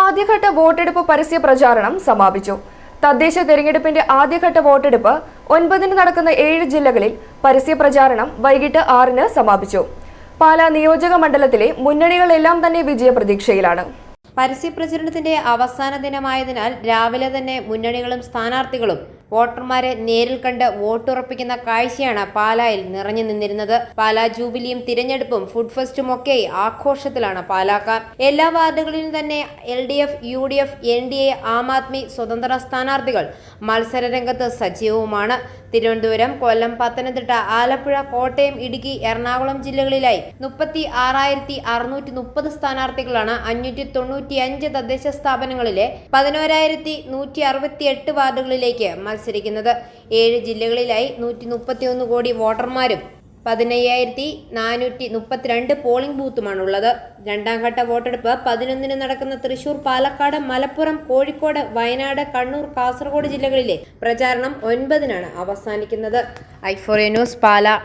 ആദ്യഘട്ട വോട്ടെടുപ്പ് പരസ്യ പ്രചാരണം സമാപിച്ചു. തദ്ദേശ തെരഞ്ഞെടുപ്പിന്റെ ആദ്യഘട്ട വോട്ടെടുപ്പ് 9-ന് നടക്കുന്ന 7 ജില്ലകളിൽ പരസ്യ പ്രചാരണം വൈകിട്ട് 6-ന് സമാപിച്ചു. പാലാ നിയോജക മണ്ഡലത്തിലെ മുന്നണികളെല്ലാം തന്നെ വിജയപ്രതീക്ഷയിലാണ്. പരസ്യപ്രചരണത്തിന്റെ അവസാന ദിനമായതിനാൽ രാവിലെ തന്നെ മുന്നണികളും സ്ഥാനാർത്ഥികളും വോട്ടർമാരെ നേരിൽ കണ്ട് വോട്ടുറപ്പിക്കുന്ന കാഴ്ചയാണ് പാലായിൽ നിറഞ്ഞു നിന്നിരുന്നത്. പാലാ ജൂബിലിയും തിരഞ്ഞെടുപ്പും ഫുഡ് ഫെസ്റ്റും ഒക്കെ ആഘോഷത്തിലാണ് പാലാക്കാർ. എല്ലാ വാർഡുകളിലും തന്നെ LDF, UDF, NDA, Aam Aadmi, സ്വതന്ത്ര സ്ഥാനാർത്ഥികൾ മത്സരരംഗത്ത് സജീവവുമാണ്. തിരുവനന്തപുരം, കൊല്ലം, പത്തനംതിട്ട, ആലപ്പുഴ, കോട്ടയം, ഇടുക്കി, എറണാകുളം ജില്ലകളിലായി 36,630 സ്ഥാനാർത്ഥികളാണ് 595 തദ്ദേശ സ്ഥാപനങ്ങളിലെ 11,168 വാർഡുകളിലേക്ക് മത്സരിക്കുന്നത്. 7 ജില്ലകളിലായി 131 കോടി വോട്ടർമാരും 15,432 പോളിംഗ് ബൂത്തുമാണുള്ളത്. രണ്ടാം ഘട്ട വോട്ടെടുപ്പ് 11-ന് നടക്കുന്ന തൃശൂർ, പാലക്കാട്, മലപ്പുറം, കോഴിക്കോട്, വയനാട്, കണ്ണൂർ, കാസർഗോഡ് ജില്ലകളിലെ പ്രചാരണം 9-നാണ് അവസാനിക്കുന്നത്. i4A news, Pala.